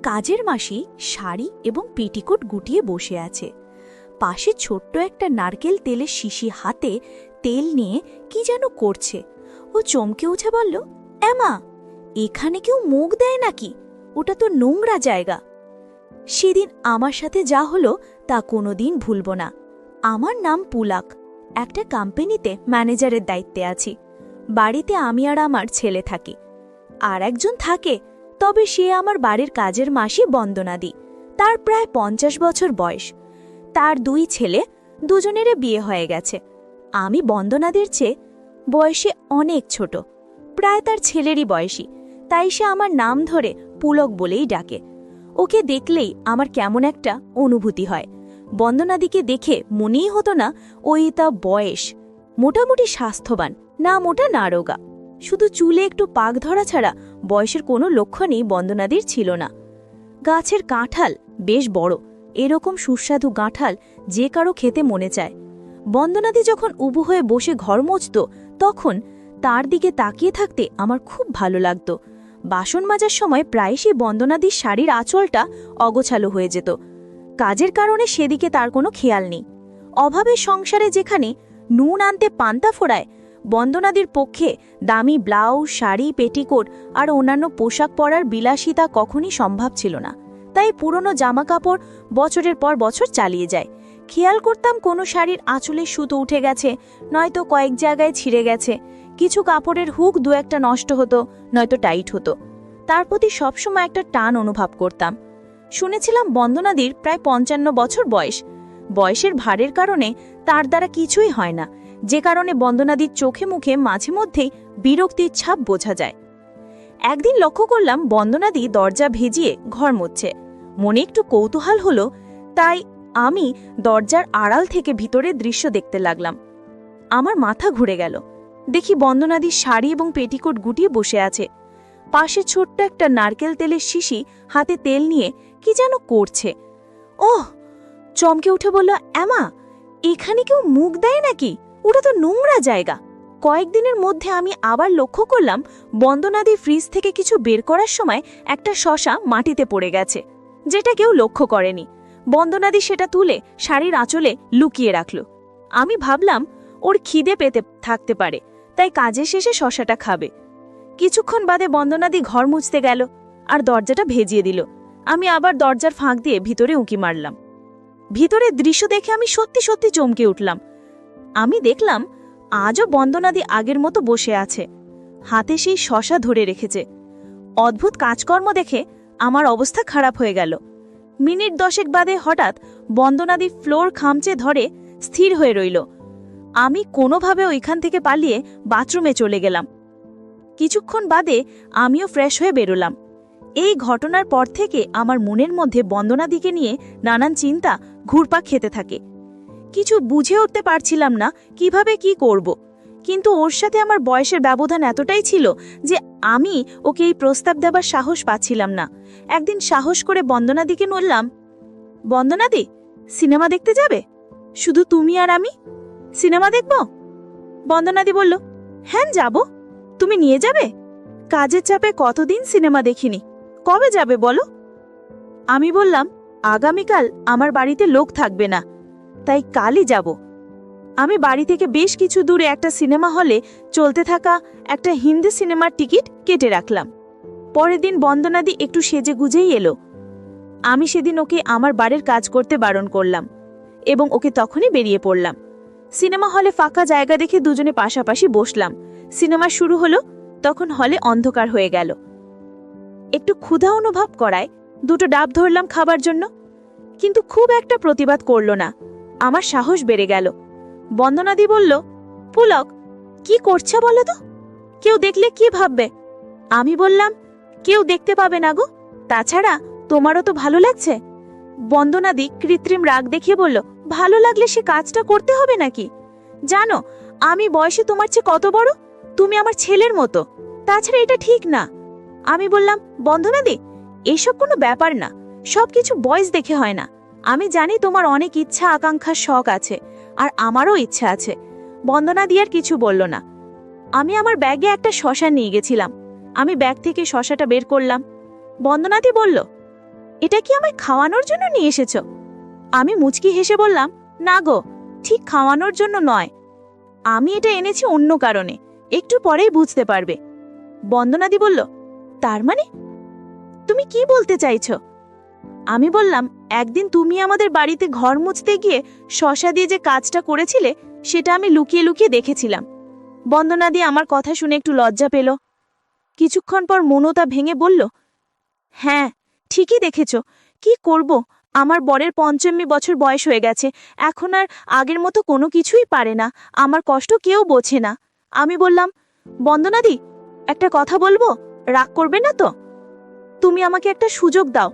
কাজের মাসি শাড়ি এবং পেটিকোট গুটিয়ে বসে আছে। পাশে ছোট্ট একটা নারকেল তেলের শিশি হাতে তেল নিয়ে কি যেন করছে। ও চমকে উঠে বলল, এমা, এখানে কেউ মুখ দেয় নাকি? ওটা তো নোংরা জায়গা। সেদিন আমার সাথে যা হলো তা কোনোদিন ভুলব না। আমার নাম পুলাক, একটা কোম্পানিতে ম্যানেজারের দায়িত্বে আছি। বাড়িতে আমি আর আমার ছেলে থাকি। আর একজন থাকে, তবে সে আমার বাড়ির কাজের মাসি বন্দনাদি। তার প্রায় 50 বছর বয়স। তার 2 ছেলে, দুজনেরই বিয়ে হয়ে গেছে। আমি বন্দনাদের চেয়ে বয়সে অনেক ছোট, প্রায় তার ছেলেরই বয়সী, তাই সে আমার নাম ধরে পুলক বলেই ডাকে। ওকে দেখলেই আমার কেমন একটা অনুভূতি হয়। বন্দনাদিকে দেখে মনেই হতো না ওই তা বয়স। মোটামুটি স্বাস্থ্যবান, না মোটা না রোগা, শুধু চুলে একটু পাক ধরা ছাড়া বয়সের কোনো লক্ষণই বন্দনাদির ছিল না। গাছের কাঁঠাল বেশ বড়, এরকম সুস্বাদু কাঁঠাল যে কারো খেতে মনে চায়। বন্দনাদি যখন উবু হয়ে বসে ঘর মুছত, তখন তার দিকে তাকিয়ে থাকতে আমার খুব ভালো লাগত। বাসন মাজার সময় প্রায়শই বন্দনাদির শাড়ির আঁচলটা অগোছালো হয়ে যেত। কাজের কারণে সেদিকে তার কোনো খেয়াল নেই। অভাবের সংসারে যেখানে নুন আনতে পান্তা ফোড়ায়, বন্দনাদির পক্ষে দামি ব্লাউজ, শাড়ি, পেটিকোট আর অন্যান্য পোশাক পরার বিলাসিতা কখনই সম্ভব ছিল না। তাই পুরনো জামাকাপড় বছরের পর বছর চালিয়ে যায়। খেয়াল করতাম কোনো শাড়ির আঁচলের সুতো উঠে গেছে, নয়তো কয়েক জায়গায় ছিঁড়ে গেছে। কিছু কাপড়ের হুক 2-1টা নষ্ট হতো, নয়তো টাইট হতো। তার প্রতি সবসময় একটা টান অনুভব করতাম। শুনেছিলাম বন্দনাদির প্রায় 55 বছর বয়স। বয়সের ভারের কারণে তার দ্বারা কিছুই হয় না, যে কারণে বন্দনাদির চোখে মুখে মাঝে মধ্যেই বিরক্তির ছাপ বোঝা যায়। একদিন লক্ষ্য করলাম বন্দনাদি দরজা ভেজিয়ে ঘর মুছছে। মনে একটু কৌতূহল হলো, তাই আমি দরজার আড়াল থেকে ভিতরের দৃশ্য দেখতে লাগলাম। আমার মাথা ঘুরে গেল। দেখি বন্দনাদির শাড়ি এবং পেটিকোট গুটিয়ে বসে আছে। পাশে ছোট্ট একটা নারকেল তেলের শিশি হাতে তেল নিয়ে কি যেন করছে। ওহ! চমকে উঠে বলল, এমা, এখানে কেউ মুখ দেয় নাকি? ওটা তো নোংরা জায়গা। কয়েকদিনের মধ্যে আমি আবার লক্ষ্য করলাম বন্দনাদি ফ্রিজ থেকে কিছু বের করার সময় একটা শসা মাটিতে পড়ে গেছে, যেটা কেউ লক্ষ্য করেনি। বন্দনাদি সেটা তুলে শাড়ির আঁচলে লুকিয়ে রাখল। আমি ভাবলাম ওর খিদে পেতে থাকতে পারে, তাই কাজের শেষে শসাটা খাবে। কিছুক্ষণ বাদে বন্দনাদি ঘর মুছতে গেল আর দরজাটা ভেজিয়ে দিল। আমি আবার দরজার ফাঁক দিয়ে ভিতরে উঁকি মারলাম। ভিতরের দৃশ্য দেখে আমি সত্যি সত্যি চমকে উঠলাম। আমি দেখলাম আজও বন্দনাদি আগের মতো বসে আছে, হাতে সেই শসা ধরে রেখেছে। অদ্ভুত কাজকর্ম দেখে আমার অবস্থা খারাপ হয়ে গেল। মিনিট 10 বাদে হঠাৎ বন্দনাদি ফ্লোর খামচে ধরে স্থির হয়ে রইল। আমি কোনোভাবে ওইখান থেকে পালিয়ে বাথরুমে চলে গেলাম। কিছুক্ষণ বাদে আমিও ফ্রেশ হয়ে বেরোলাম। এই ঘটনার পর থেকে আমার মনের মধ্যে বন্দনাদিকে নিয়ে নানান চিন্তা ঘুরপাক খেতে থাকে। কিছু বুঝে উঠতে পারছিলাম না কিভাবে কি করব, কিন্তু ওর সাথে আমার বয়সের ব্যবধান এতটাই ছিল যে আমি ওকে এই প্রস্তাব দেবার সাহস পাচ্ছিলাম না। একদিন সাহস করে বন্দনাদিকে বললাম, বন্দনাদি, সিনেমা দেখতে যাবে? শুধু তুমি আর আমি সিনেমা দেখব? বন্দনাদি বলল, হ্যাঁ যাব। তুমি নিয়ে যাবে? কাজের চাপে কতদিন সিনেমা দেখিনি, কবে যাবে বলো? আমি বললাম, আগামীকাল আমার বাড়িতে লোক থাকবে না, তাই কালই যাব। আমি বাড়ি থেকে বেশ কিছু দূরে একটা সিনেমা হলে চলতে থাকা একটা হিন্দি সিনেমার টিকিট কেটে রাখলাম। পরের দিন বন্দনাদি একটু সেজে গুজেই এলো। আমি সেদিন ওকে আমার বাড়ির কাজ করতে বারণ করলাম এবং ওকে তখনই বেরিয়ে পড়লাম। সিনেমা হলে ফাঁকা জায়গা দেখে দুজনে পাশাপাশি বসলাম। সিনেমা শুরু হলো, তখন হলে অন্ধকার হয়ে গেল। একটু ক্ষুধা অনুভব করায় 2টো ডাব ধরলাম খাবার জন্য, কিন্তু খুব একটা প্রতিবাদ করল না। আমার সাহস বেড়ে গেল। বন্দনাদি বলল, পুলক, কি করছে বলো তো? কেউ দেখলে কি ভাববে? আমি বললাম, কেউ দেখতে পাবে না গো, তাছাড়া তোমারও তো ভালো লাগছে। বন্দনাদি কৃত্রিম রাগ দেখিয়ে বলল, ভালো লাগলে সে কাজটা করতে হবে নাকি? জানো আমি বয়সে তোমার চেয়ে কত বড়? তুমি আমার ছেলের মতো, তাছাড়া এটা ঠিক না। আমি বললাম, বন্দনাদি, এসব কোনো ব্যাপার না, সবকিছু বয়স দেখে হয় না। আমি জানি তোমার অনেক ইচ্ছা আকাঙ্ক্ষার শখ আছে, আর আমারও ইচ্ছা আছে। বন্দনাদি আর কিছু বলল না। আমি আমার ব্যাগে একটা শসা নিয়ে গেছিলাম। আমি ব্যাগ থেকে শসাটা বের করলাম। বন্দনাদি বলল, এটা কি আমায় খাওয়ানোর জন্য নিয়ে এসেছো? আমি মুচকি হেসে বললাম, না গো, ঠিক খাওয়ানোর জন্য নয়, আমি এটা এনেছি অন্য কারণে, একটু পরেই বুঝতে পারবে। বন্দনাদি বলল, তার মানে তুমি কি বলতে চাইছো? আমি বললাম, একদিন তুমি আমাদের বাড়িতে ঘর মুছতে গিয়ে শশা দিয়ে যে কাজটা করেছিলে সেটা আমি লুকিয়ে লুকিয়ে দেখেছিলাম। বন্দনাদি আমার কথা শুনে একটু লজ্জা পেল। কিছুক্ষণ পর মনতা ভেঙে বলল, হ্যাঁ, ঠিকই দেখেছ। কি করব, আমার বরের 85 বছর বয়স হয়ে গেছে, এখন আর আগের মতো কোনো কিছুই পারে না, আমার কষ্ট কেউ বোঝে না। আমি বললাম, বন্দনাদি, একটা কথা বলবো, রাগ করবে না তো? তুমি আমাকে একটা সুযোগ দাও,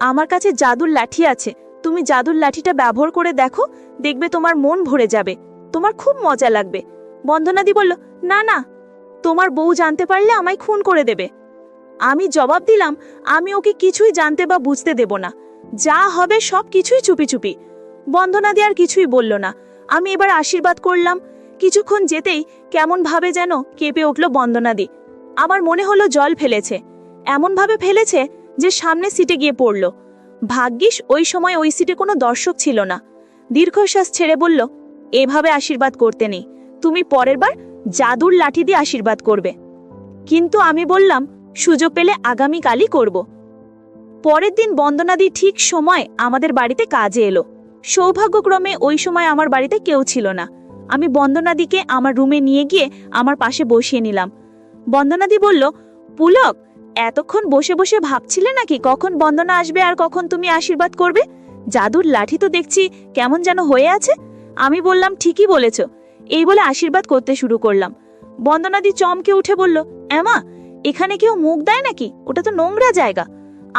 আমার কাছে জাদুর লাঠি আছে, তুমি জাদুর লাঠিটা ব্যবহার করে দেখো, দেখবে তোমার মন ভরে যাবে, তোমার খুব মজা লাগবে। বন্দনাদি বলল, না না, তোমার বউ জানতে পারলে আমায় খুন করে দেবে। আমি জবাব দিলাম, আমি ওকে কিছুই জানতে বা বুঝতে দেব না, যা হবে সব কিছুই চুপি চুপি। বন্দনাদি আর কিছুই বলল না। আমি এবার আশীর্বাদ করলাম। কিছুক্ষণ যেতেই কেমন ভাবে যেন কেঁপে উঠল বন্দনাদি। আমার মনে হলো জল ফেলেছে, এমনভাবে ফেলেছে যে সামনে সিটে গিয়ে পড়ল। ভাগ্যিস ওই সময় ওই সিটে কোনো দর্শক ছিল না। দীর্ঘশ্বাস ছেড়ে বলল, এভাবে আশীর্বাদ করতে নেই, তুমি পরের বার জাদুর লাঠি দিয়ে আশীর্বাদ করবে। কিন্তু আমি বললাম, সুযোগ পেলে আগামীকালই করব। পরের দিন বন্দনাদি ঠিক সময় আমাদের বাড়িতে কাজে এলো। সৌভাগ্যক্রমে ওই সময় আমার বাড়িতে কেউ ছিল না। আমি বন্দনাদিকে আমার রুমে নিয়ে গিয়ে আমার পাশে বসিয়ে নিলাম। বন্দনাদি বলল, পুলক, এতক্ষণ বসে বসে ভাবছিলে নাকি কখন বন্দনা আসবে আর কখন তুমি আশীর্বাদ করবে? জাদুর লাঠি তো দেখছি কেমন যেন হয়ে আছে। আমি বললাম, ঠিকই বলেছ। এই বলে আশীর্বাদ করতে শুরু করলাম। বন্দনাদি চমকে উঠে বলল, এমা, এখানে কেউ মুখ দেয় নাকি? ওটা তো নোংরা জায়গা।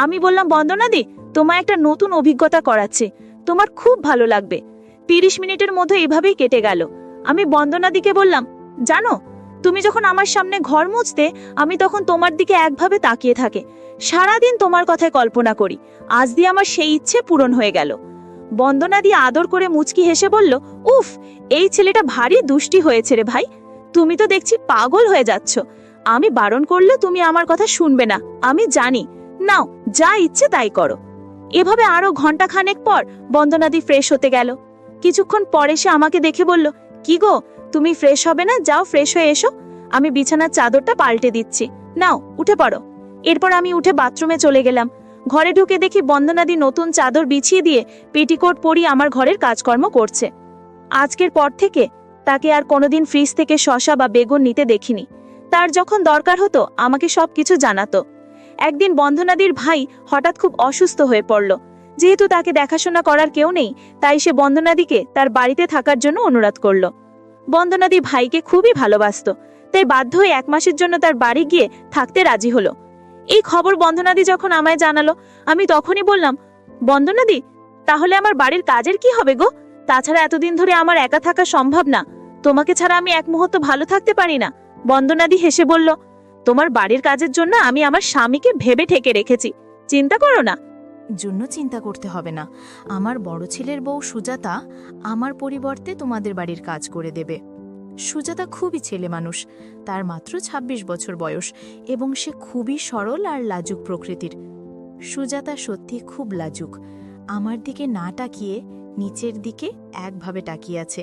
আমি বললাম, বন্দনাদি, তোমায় একটা নতুন অভিজ্ঞতা করাচ্ছে, তোমার খুব ভালো লাগবে। 30 মিনিটের মধ্যে এভাবেই কেটে গেল। আমি বন্দনাদিকে বললাম, জানো, তুমি যখন আমার সামনে ঘর মুছতে, আমি তখন তোমার দিকে একভাবে তাকিয়ে থাকে, সারাদিন তোমার কথায় কল্পনা করি। আজ দিয়ে আমার সেই ইচ্ছে পূরণ হয়ে গেল। বন্দনাদি আদর করে মুচকি হেসে বলল, উফ, এই ছেলেটা ভারী দুষ্টি হয়েছে রে ভাই, তুমি তো দেখছি পাগল হয়ে যাচ্ছ। আমি বারণ করলে তুমি আমার কথা শুনবে না, আমি জানি। নাও, যা ইচ্ছে তাই করো। এভাবে আরো ঘন্টাখানেক পর বন্দনাদি ফ্রেশ হতে গেল। কিছুক্ষণ পরে সে আমাকে দেখে বলল, কি গো, তুমি ফ্রেশ হবে না? যাও, ফ্রেশ হয়ে এসো, আমি বিছানার চাদরটা পাল্টে দিচ্ছি, নাও উঠে পড়ো। এরপর আমি উঠে বাথরুমে চলে গেলাম। ঘরে ঢুকে দেখি বন্দনাদি নতুন চাদর বিছিয়ে দিয়ে পেটিকোট পরিয়ে আমার ঘরের কাজকর্ম করছে। আজকের পর থেকে তাকে আর কোনোদিন ফ্রিজ থেকে শসা বা বেগুন নিতে দেখিনি। তার যখন দরকার হতো আমাকে সবকিছু জানাতো। একদিন বন্দনাদির ভাই হঠাৎ খুব অসুস্থ হয়ে পড়ল। যেহেতু তাকে দেখাশোনা করার কেউ নেই, তাই সে বন্দনাদিকে তার বাড়িতে থাকার জন্য অনুরোধ করল। বন্দনাদি ভাইকে খুবই ভালোবাসত, তাই বাধ্য হয়ে 1 মাসের জন্য তার বাড়ি গিয়ে থাকতে রাজি হলো। এই খবর বন্দনাদি যখন আমায় জানালো, আমি তখনই বললাম, বন্দনাদি, তাহলে আমার বাড়ির কাজের কি হবে গো? তাছাড়া এতদিন ধরে আমার একা থাকা সম্ভব না, তোমাকে ছাড়া আমি এক মুহূর্ত ভালো থাকতে পারি না। বন্দনাদি হেসে বলল, তোমার বাড়ির কাজের জন্য আমি আমার স্বামীকে ভেবে ঠেকে রেখেছি, চিন্তা করো না। জন্য চিন্তা করতে হবে না, আমার বড় ছেলের বউ সুজাতা আমার পরিবর্তে তোমাদের বাড়ির কাজ করে দেবে। সুজাতা খুবই ছেলে মানুষ, তার মাত্র 26 বছর বয়স এবং সে খুবই সরল আর লাজুক প্রকৃতির। সুজাতা সত্যি খুব লাজুক, আমার দিকে না তাকিয়ে নিচের দিকে একভাবে তাকিয়ে আছে।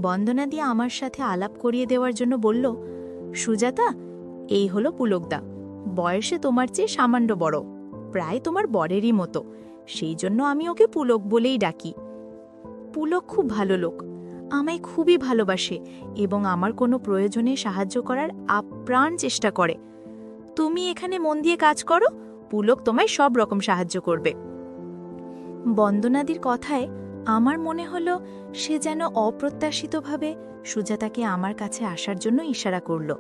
বন্দনা দিয়ে আমার সাথে আলাপ করিয়ে দেওয়ার জন্য বলল, সুজাতা, এই হলো পুলকদা, বয়সে তোমার চেয়ে সামান্য বড়, প্রায় তোমার বরেরই মতো, সেই জন্য আমি ওকে পুলক বলেই ডাকি। পুলক খুব ভালো লোক, আমায় খুবই ভালোবাসে এবং আমার কোনো প্রয়োজনে সাহায্য করার আপ্রাণ চেষ্টা করে। তুমি এখানে মন দিয়ে কাজ করো, পুলক তোমায় সব রকম সাহায্য করবে। বন্দনাদির কথায় আমার মনে হলো সে যেন অপ্রত্যাশিতভাবে সুজাতাকে আমার কাছে আসার জন্য ইশারা করল।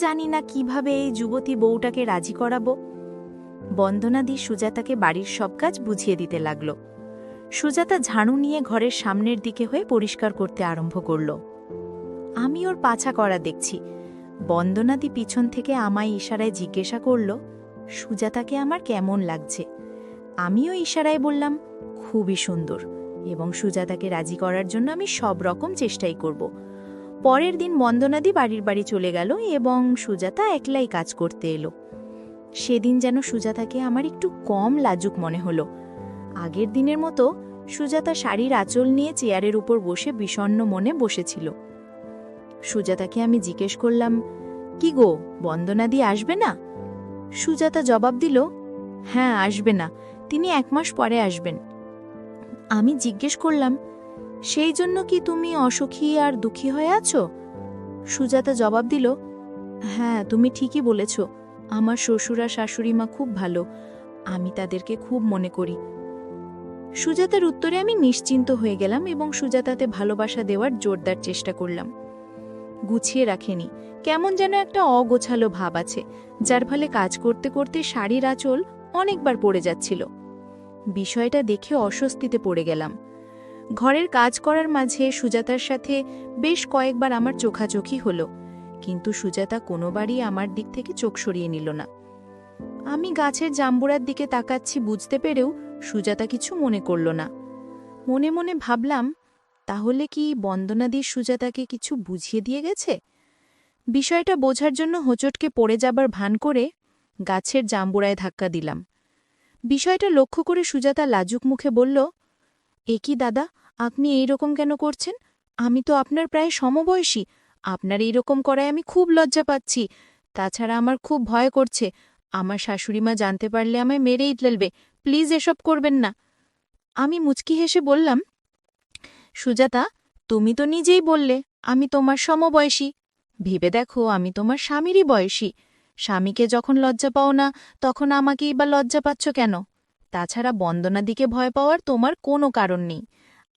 জানি না কিভাবে এই যুবতী বউটাকে রাজি করাবো। বন্দনাদি সুজাতাকে বাড়ির সব কাজ বুঝিয়ে দিতে লাগল। সুজাতা ঝাড়ু নিয়ে ঘরের সামনের দিকে হয়ে পরিষ্কার করতে আরম্ভ করল। আমি ওর পাছা করা দেখছি। বন্দনাদি পিছন থেকে আমায় ইশারায় জিজ্ঞাসা করল, সুজাতাকে আমার কেমন লাগছে। আমিও ইশারায় বললাম, খুবই সুন্দর, এবং সুজাতাকে রাজি করার জন্য আমি সব রকম চেষ্টাই করব। পরের দিন বন্দনাদি বাড়ি চলে গেল এবং সুজাতা একলাই কাজ করতে এলো। সেদিন যেন সুজাতাকে আমার একটু কম লাজুক মনে হলো। আগের দিনের মতো সুজাতা শাড়ির আঁচল নিয়ে চেয়ারের উপর বসে বিষণ্ণ মনে বসেছিল। সুজাতাকে আমি জিজ্ঞেস করলাম, কি গো, বন্দনাদি আসবে না? সুজাতা জবাব দিল, হ্যাঁ আসবে না, তিনি 1 মাস পরে আসবেন। আমি জিজ্ঞেস করলাম, সেই জন্য কি তুমি অসুখী আর দুঃখী হয়ে আছো? সুজাতা জবাব দিল, হ্যাঁ তুমি ঠিকই বলেছ, আমার শ্বশুর আর শাশুড়ি মা খুব ভালো, আমি তাদেরকে খুব মনে করি। সুজাতার উত্তরে আমি নিশ্চিন্ত হয়ে গেলাম এবং সুজাতাতে ভালোবাসা দেওয়ার জোরদার চেষ্টা করলাম। গুছিয়ে রাখেনি, কেমন যেন একটা অগোছালো ভাব আছে, যার ফলে কাজ করতে করতে শাড়ির আঁচল অনেকবার পড়ে যাচ্ছিল। বিষয়টা দেখে অস্বস্তিতে পড়ে গেলাম। ঘরের কাজ করার মাঝে সুজাতার সাথে বেশ কয়েকবার আমার চোখাচোখি হলো, কিন্তু সুজাতা কোনোবারই আমার দিক থেকে চোখ সরিয়ে নিল না। আমি গাছের জাম্বুরার দিকে তাকাচ্ছি বুঝতে পেরেও সুজাতা কিছু মনে করল না। মনে মনে ভাবলাম, তাহলে কি বন্দনাদি সুজাতাকে কিছু বুঝিয়ে দিয়ে গেছে? বিষয়টা বোঝার জন্য হোঁচটকে পড়ে যাবার ভান করে গাছের জাম্বুরায় ধাক্কা দিলাম। বিষয়টা লক্ষ্য করে সুজাতা লাজুক মুখে বলল, এ কি দাদা, আপনি এই রকম কেন করছেন? আমি তো আপনার প্রায় সমবয়সী, আপনার এই রকম করায় আমি খুব লজ্জা পাচ্ছি। তাছাড়া আমার খুব ভয় করছে, আমার শাশুড়িমা জানতে পারলে আমায় মেরেই ফেলবে, প্লিজ এসব করবেন না। আমি মুচকি হেসে বললাম, সুজাতা, তুমি তো নিজেই বললে আমি তোমার সমবয়সী। ভেবে দেখো, আমি তোমার স্বামীরই বয়সী। স্বামীকে যখন লজ্জা পাও না, তখন আমাকেই বা লজ্জা পাচ্ছ কেন? তাছাড়া বন্দনাদিকে ভয় পাওয়ার তোমার কোনো কারণ নেই।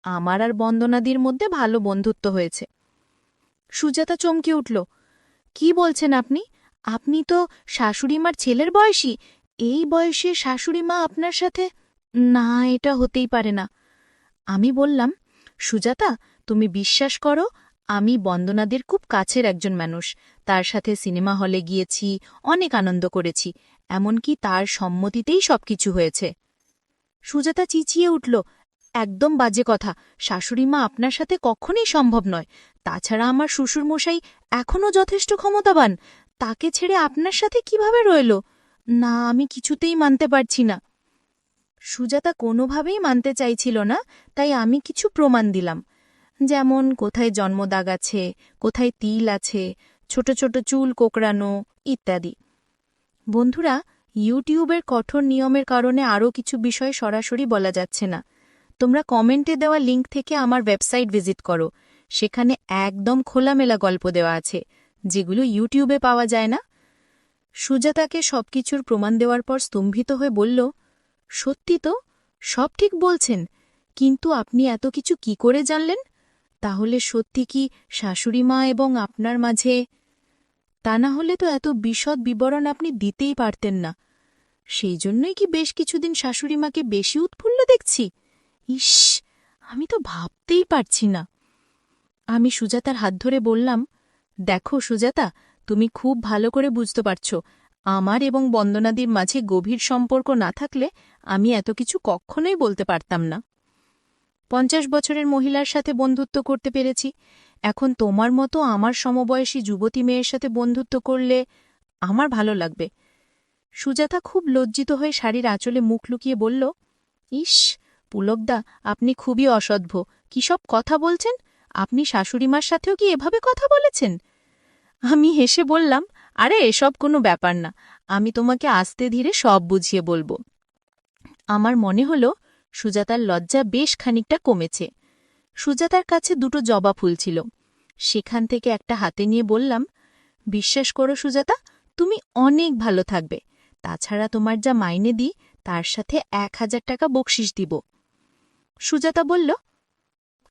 আমার আর বন্দনাদির মধ্যে ভালো বন্ধুত্ব হয়েছে। সুজাতা চমকে উঠল, কি বলছেন আপনি? আপনি তো শাশুড়িমার ছেলের বয়সী, এই বয়সে শাশুড়িমা আপনার সাথে? না, এটা হতেই পারে না। আমি বললাম, সুজাতা, তুমি বিশ্বাস করো, আমি বন্দনাদের খুব কাছের একজন মানুষ, তার সাথে সিনেমা হলে গিয়েছি, অনেক আনন্দ করেছি, এমনকি তার সম্মতিতেই সবকিছু হয়েছে। সুজাতা চিচিয়ে উঠল, একদম বাজে কথা, শাশুড়িমা আপনার সাথে কখনই সম্ভব নয়। তাছাড়া আমার শ্বশুরমশাই এখনও যথেষ্ট ক্ষমতাবান, তাকে ছেড়ে আপনার সাথে কিভাবে রইল? না, আমি কিছুতেই মানতে পারছি না। সুজাতা কোনোভাবেই মানতে চাইছিল না, তাই আমি কিছু প্রমাণ দিলাম, যেমন কোথায় জন্মদাগ আছে, কোথায় তিল আছে, ছোট ছোট চুল কোকড়ানো ইত্যাদি। বন্ধুরা, ইউটিউবের কঠোর নিয়মের কারণে আরও কিছু বিষয় সরাসরি বলা যাচ্ছে না। তোমরা কমেন্টে দেওয়া লিঙ্ক থেকে আমার ওয়েবসাইট ভিজিট করো, সেখানে একদম খোলামেলা গল্প দেওয়া আছে, যেগুলো ইউটিউবে পাওয়া যায় না। সুজাতাকে সবকিছুর প্রমাণ দেওয়ার পর স্তম্ভিত হয়ে বলল, সত্যি তো, সব ঠিক বলছেন, কিন্তু আপনি এত কিছু কি করে জানলেন? তাহলে সত্যি কি শাশুড়িমা এবং আপনার মাঝে? তা না হলে তো এত বিশদ বিবরণ আপনি দিতেই পারতেন না। সেই জন্যই কি বেশ কিছুদিন শাশুড়িমাকে বেশি উৎফুল্ল দেখছি? ইস, আমি তো ভাবতেই পারছি না। আমি সুজাতার হাত ধরে বললাম, দেখো সুজাতা, তুমি খুব ভালো করে বুঝতে পারছ, আমার এবং বন্দনাদির মাঝে গভীর সম্পর্ক না থাকলে আমি এত কিছু কখনোই বলতে পারতাম না। 50 বছরের মহিলার সাথে বন্ধুত্ব করতে পেরেছি, এখন তোমার মতো আমার সমবয়সী যুবতী মেয়ের সাথে বন্ধুত্ব করলে আমার ভালো লাগবে। সুজাতা খুব লজ্জিত হয়ে শাড়ির আঁচলে মুখ লুকিয়ে বলল, ইস, পুলকদা, আপনি খুবই অসভ্য, কি সব কথা বলছেন? আপনি শাশুড়িমার সাথেও কি এভাবে কথা বলেছেন? আমি হেসে বললাম, আরে এসব কোনো ব্যাপার না, আমি তোমাকে আস্তে ধীরে সব বুঝিয়ে বলবো। আমার মনে হলো সুজাতার লজ্জা বেশ খানিকটা কমেছে। সুজাতার কাছে 2টো জবা ফুল ছিল, সেখান থেকে একটা হাতে নিয়ে বললাম, বিশ্বাস করো সুজাতা, তুমি অনেক ভালো থাকবে। তাছাড়া তোমার যা মাইনে দিই তার সাথে 1000 টাকা বকশিশ দিব। সুজাতা বলল,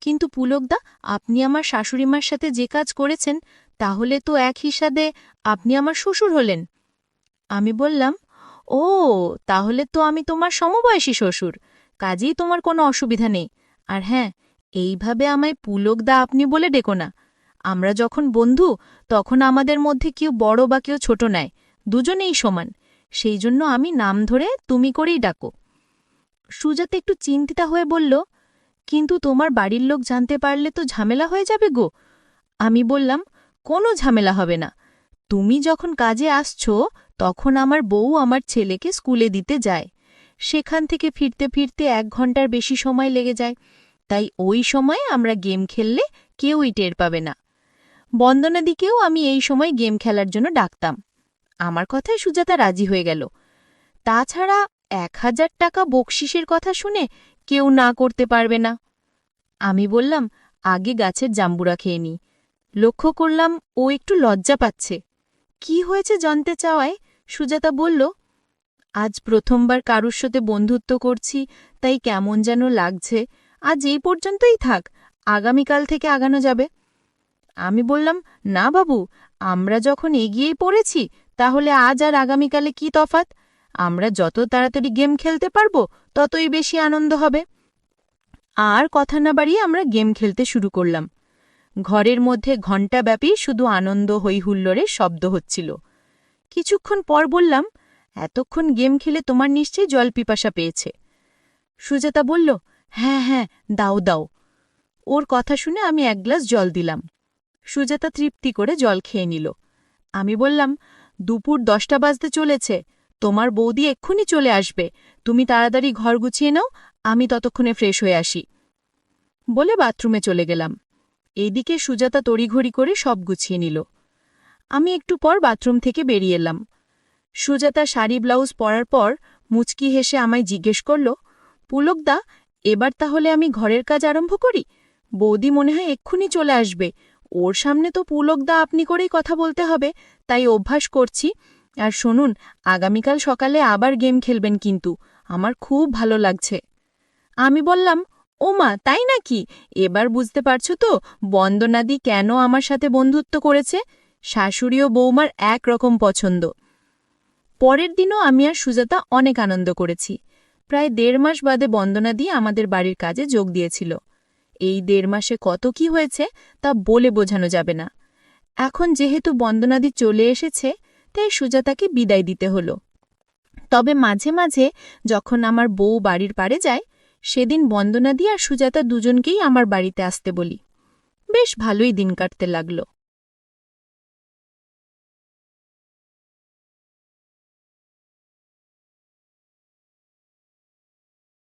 কিন্তু পুলকদা, আপনি আমার শাশুড়িমার সাথে যে কাজ করেছেন, তাহলে তো এক হিসাবে আপনি আমার শ্বশুর হলেন। আমি বললাম, ও, তাহলে তো আমি তোমার সমবয়সী শ্বশুর, কাজেই তোমার কোনো অসুবিধা নেই। আর হ্যাঁ, এইভাবে আমায় পুলকদা আপনি বলে ডেকো না। আমরা যখন বন্ধু, তখন আমাদের মধ্যে কেউ বড় বা কেউ ছোট নেয়, দুজনেই সমান, সেই জন্য আমি নাম ধরে তুমি করেই ডাকো। সুজাতা একটু চিন্তিতা হয়ে বলল, কিন্তু তোমার বাড়ির লোক জানতে পারলে তো ঝামেলা হয়ে যাবে গো। আমি বললাম, কোনো ঝামেলা হবে না, তুমি যখন কাজে আসছো তখন আমার বউ আমার ছেলেকে স্কুলে দিতে যায়। সেখান থেকে ফিরতে ফিরতে 1 ঘন্টার বেশি সময় লেগে যায়। তাই ওই সময়ে আমরা গেম খেললে কেউই টের পাবে না। বন্দনাদিকেও আমি এই সময় গেম খেলার জন্য ডাকতাম। আমার কথায় সুজাতা রাজি হয়ে গেল। তাছাড়া 1000 টাকা বকশিসের কথা শুনে কেউ না করতে পারবে না। আমি বললাম, আগে গাছের জাম্বুরা খেয়ে নি। লক্ষ্য করলাম ও একটু লজ্জা পাচ্ছে। কি হয়েছে জানতে চাওয়ায় সুজাতা বলল, আজ প্রথমবার কারুর সাথে বন্ধুত্ব করছি, তাই কেমন যেন লাগছে। আজ এই পর্যন্তই থাক, আগামীকাল থেকে আগানো যাবে। আমি বললাম, না বাবু, আমরা যখন এগিয়েই পড়েছি তাহলে আজ আর আগামীকালে কি তফাৎ? আমরা যত তাড়াতাড়ি গেম খেলতে পারবো ততই বেশি আনন্দ হবে। আর কথা না বাড়িয়ে আমরা গেম খেলতে শুরু করলাম। ঘরের মধ্যে ঘণ্টাব্যাপী শুধু আনন্দ হৈহুল্লোড়ের শব্দ হচ্ছিল। কিছুক্ষণ পর বললাম, এতক্ষণ গেম খেলে তোমার নিশ্চয়ই জল পিপাসা পেয়েছে। সুজাতা বলল, হ্যাঁ হ্যাঁ, দাও দাও। ওর কথা শুনে আমি 1 গ্লাস জল দিলাম। সুজাতা তৃপ্তি করে জল খেয়ে নিল। আমি বললাম, দুপুর 10টা বাজতে চলেছে, তোমার বৌদি এক্ষুনি চলে আসবে। তুমি তাড়াতাড়ি ঘর গুছিয়ে নাও, আমি ততক্ষণে ফ্রেশ হয়ে আসি। বলে বাথরুমে চলে গেলাম। এইদিকে সুজাতা তড়িঘড়ি করে সব গুছিয়ে নিল। আমি একটু পর বাথরুম থেকে বেরিয়ে এলাম। সুজাতা শাড়ি ব্লাউজ পরার পর মুচকি হেসে আমায় জিজ্ঞেস করল, পুলকদা, এবার তাহলে আমি ঘরের কাজ আরম্ভ করি? বৌদি মনে হয় এক্ষুনি চলে আসবে। ওর সামনে তো পুলকদা আপনি করেই কথা বলতে হবে, তাই অভ্যাস করছি। আর শুনুন, আগামীকাল সকালে আবার গেম খেলবেন কিন্তু, আমার খুব ভালো লাগছে। আমি বললাম, ও মা, তাই নাকি? এবার বুঝতে পারছো তো বন্দনাদি কেন আমার সাথে বন্ধুত্ব করেছে? শাশুড়ি ও বৌমার একরকম পছন্দ। পরের দিনও আমি আর সুজাতা অনেক আনন্দ করেছি। প্রায় 1.5 মাস বাদে বন্দনাদি আমাদের বাড়ির কাজে যোগ দিয়েছিল। এই 1.5 মাসে কত কি হয়েছে তা বলে বোঝানো যাবে না। এখন যেহেতু বন্দনাদি চলে এসেছে, তাই সুজাতাকে বিদায় দিতে হলো। তবে মাঝে মাঝে যখন আমার বউ বাড়ির পাড়ে যায়, সেদিন বন্দনাদি আর সুজাতা দুজনকেই আমার বাড়িতে আসতে বলি। বেশ ভালোই দিন কাটতে লাগলো।